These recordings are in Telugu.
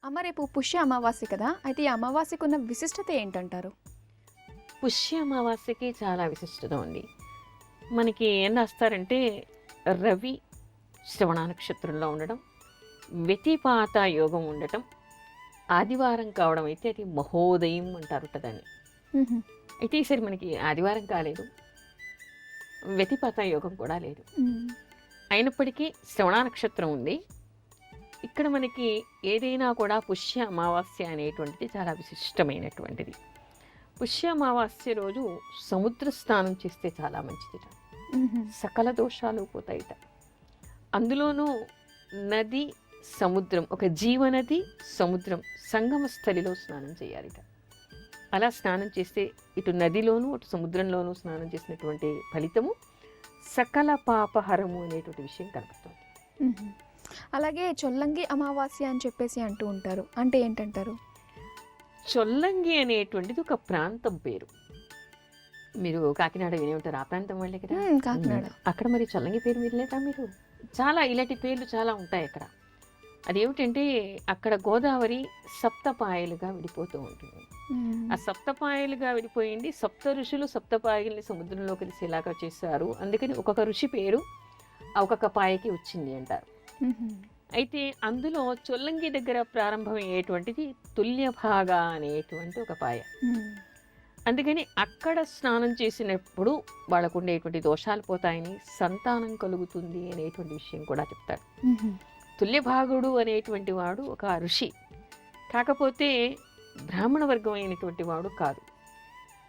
అమ్మ రేపు పుష్య అమావాస్య కదా! అయితే ఈ అమావాస్యకు ఉన్న విశిష్టత ఏంటంటారు? పుష్య అమావాస్యకి చాలా విశిష్టత ఉంది. మనకి ఏం రాస్తారంటే రవి శ్రవణ నక్షత్రంలో ఉండడం, వ్యతిపాత యోగం ఉండటం, ఆదివారం కావడం అయితే అది మహోదయం అంటారుట దాన్ని. హుహు. అయితే ఈసారి మనకి ఆదివారం కాలేదు, వ్యతిపాత యోగం కూడా లేదు. హ్మ్. అయినప్పటికీ శ్రవణ నక్షత్రం ఉంది. ఇక్కడ మనకి ఏదైనా కూడా పుష్య అమావాస్య అనేటువంటిది చాలా విశిష్టమైనటువంటిది. పుష్య అమావాస్య రోజు సముద్ర స్నానం చేస్తే చాలా మంచిదిట. హుహు. సకల దోషాలు పోతాయిట. అందులోనూ నది సముద్రం, ఒక జీవనది సముద్రం సంగమ స్థలిలో స్నానం చేయాలిట. అలా స్నానం చేస్తే ఇటు నదిలోనూ అటు సముద్రంలోనూ స్నానం చేసినటువంటి ఫలితము సకల పాపహరము అనేటువంటి విషయం కనబడుతుంది. హుహు. అలాగే చొల్లంగి అమావాస్య అని చెప్పేసి అంటూ ఉంటారు. అంటే ఏంటంటారు? చొల్లంగి అనేటువంటిది ఒక ప్రాంతం పేరు. మీరు కాకినాడ వినే ఉంటారు, ఆ ప్రాంతం వాళ్ళే కదా. కాకినాడ. అక్కడ మరి చొల్లంగి పేరు వినలేదా మీరు? చాలా ఇలాంటి పేర్లు చాలా ఉంటాయి అక్కడ. అదేమిటంటే అక్కడ గోదావరి సప్తపాయలుగా విడిపోతూ ఉంటుంది. హ్మ్. ఆ సప్తపాయలుగా విడిపోయింది. సప్త ఋషులు సప్తపాయల్ని సముద్రంలో కలిసేలాగా చేశారు. అందుకని ఒక్కొక్క ఋషి పేరు ఒక్కొక్క పాయకి వచ్చింది అంటారు. హుహు. అయితే అందులో చొల్లంగి దగ్గర ప్రారంభమయ్యేటువంటిది తుల్యభాగ అనేటువంటి ఒక పాయ. హ్మ్. అందుకని అక్కడ స్నానం చేసినప్పుడు వాళ్ళకు ఉండేటువంటి దోషాలు పోతాయని, సంతానం కలుగుతుంది అనేటువంటి విషయం కూడా చెప్తారు. హుహు. తుల్యభాగుడు అనేటువంటి వాడు ఒక ఋషి, కాకపోతే బ్రాహ్మణ వర్గం అయినటువంటి వాడు కాదు.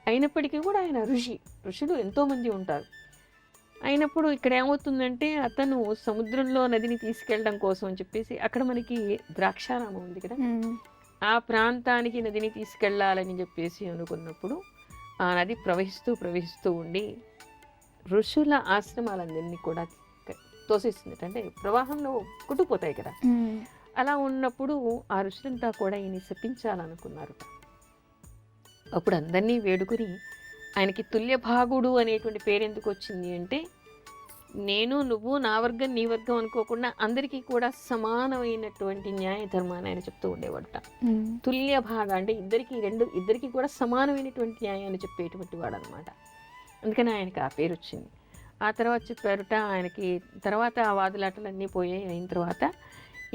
అయినప్పటికీ కూడా ఆయన ఋషులు ఎంతోమంది ఉంటారు. అయినప్పుడు ఇక్కడ ఏమవుతుందంటే అతను సముద్రంలో నదిని తీసుకెళ్ళడం కోసం అని చెప్పేసి అక్కడ మనకి ద్రాక్షారామం ఉంది కదా, హ్మ్. ఆ ప్రాంతానికి నదిని తీసుకెళ్ళాలని చెప్పేసి అనుకున్నప్పుడు ఆ నది ప్రవహిస్తూ ఉండి ఋషుల ఆశ్రమాలందరినీ కూడా తోసేస్తుంది. అంటే ప్రవాహంలో కొట్టుకుపోతాయి కదా. హ్మ్. అలా ఉన్నప్పుడు ఆ ఋషులంతా కూడా ఈయన శపించాలనుకున్నారు. అప్పుడు అందరినీ వేడుకుని ఆయనకి తుల్యభాగుడు అనేటువంటి పేరు ఎందుకు వచ్చింది అంటే, నేను నువ్వు నా వర్గం నీ వర్గం అనుకోకుండా అందరికీ కూడా సమానమైనటువంటి న్యాయ ధర్మాన్ని ఆయన చెప్తూ ఉండేవాడట. హ్మ్. తుల్యభాగ అంటే ఇద్దరికి కూడా సమానమైనటువంటి న్యాయాన్ని చెప్పేటువంటి వాడు అనమాట. అందుకని ఆయనకి ఆ పేరు వచ్చింది. ఆ తర్వాత చెప్పారుట ఆయనకి. తర్వాత ఆ వాదులాటలన్నీ పోయాయి. అయిన తర్వాత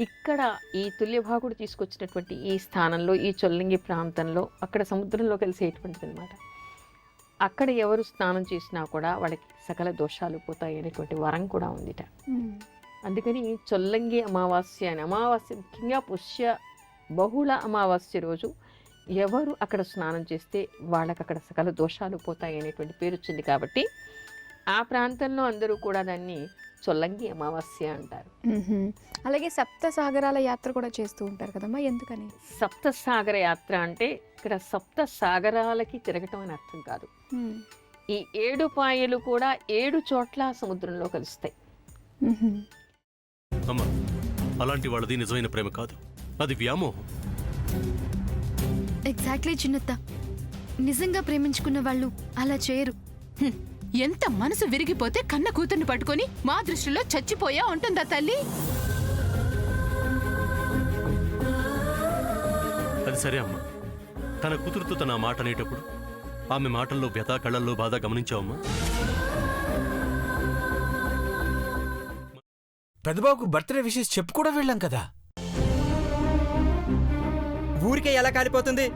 ఇక్కడ ఈ తుల్యభాగుడు తీసుకొచ్చినటువంటి ఈ స్థానంలో, ఈ చొల్లంగి ప్రాంతంలో, అక్కడ సముద్రంలో కలిసేటువంటిది అనమాట. అక్కడ ఎవరు స్నానం చేసినా కూడా వాళ్ళకి సకల దోషాలు పోతాయి అనేటువంటి వరం కూడా ఉందిట. హ్మ్. అందుకని చొల్లంగి అమావాస్య అని, అమావాస్య ముఖ్యంగా పుష్య బహుళ అమావాస్య రోజు ఎవరు అక్కడ స్నానం చేస్తే వాళ్ళకి అక్కడ సకల దోషాలు పోతాయి అనేటువంటి పేరు వచ్చింది. కాబట్టి ఆ ప్రాంతంలో అందరూ కూడా దాన్ని చొల్లంగి అమావాస్య అంటారు. హుహు. అలాగే సప్త సాగరాల యాత్ర కూడా చేస్తూ ఉంటారు కదమ్మా, ఎందుకని? సప్త సాగర యాత్ర అంటే ఇక్కడ సప్త సాగరాలకి తిరగటం అని అర్థం కాదు. హ్మ్. ఈ 7 పాయలు కూడా 7 చోట్ల సముద్రంలో కలుస్తాయి. హుహు. అమ్మా, అలాంటి వాళ్ళది నిజమైన ప్రేమ కాదు, అది వ్యామోహం. ఎగ్జాక్ట్లీ చిన్నత్త. నిజంగా ప్రేమించుకున్న వాళ్ళు అలా చేయరు. ఎంత మనసు విరిగిపోతే కన్న కూతుర్ని పట్టుకొని మా దృష్టిలో చచ్చిపోయా ఉంటుందా తల్లి? అది సరే అమ్మా, తన కూతురుతో తన మాట అనేటప్పుడు ఆమె మాటల్లో వ్యథ, కళ్ళల్లో బాధ గమనించావమ్మా? పెద్దబాబుకు బర్త్డే విషెస్ చెప్పు కూడా వెళ్ళాం కదా. ఊరికే ఎలా కాలిపోతుంది?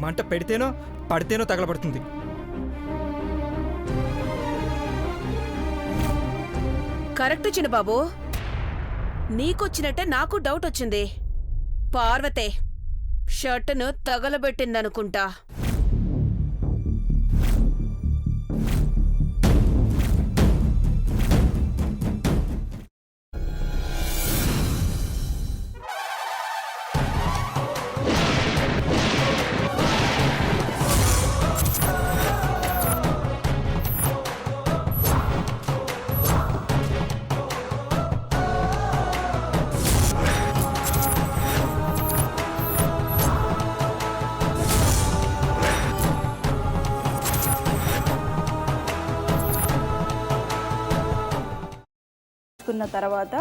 మంట పెడితేనో పడితేనో తగలబడుతుంది. కరెక్ట్ చిన్నబాబు, నీకొచ్చినట్టే నాకు డౌట్ వచ్చింది. పార్వతే షర్టును తగలబెట్టిందనుకుంటా. కున్న తర్వాత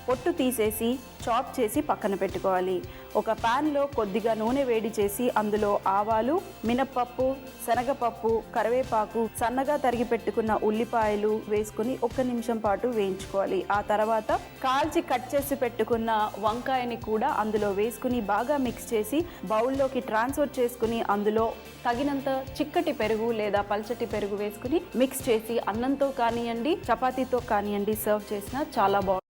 పొట్టు తీసేసి చాప్ చేసి పక్కన పెట్టుకోవాలి. ఒక ప్యాన్లో కొద్దిగా నూనె వేడి చేసి అందులో ఆవాలు, మినప్పప్పు, శనగపప్పు, కరివేపాకు, సన్నగా తరిగి పెట్టుకున్న ఉల్లిపాయలు వేసుకుని 1 నిమిషం పాటు వేయించుకోవాలి. ఆ తర్వాత కాల్చి కట్ చేసి పెట్టుకున్న వంకాయని కూడా అందులో వేసుకుని బాగా మిక్స్ చేసి బౌల్లోకి ట్రాన్స్ఫర్ చేసుకుని అందులో తగినంత చిక్కటి పెరుగు లేదా పల్చటి పెరుగు వేసుకుని మిక్స్ చేసి అన్నంతో కానివ్వండి, చపాతీతో కానివ్వండి సర్వ్ చేసినా చాలా బాగుంటుంది.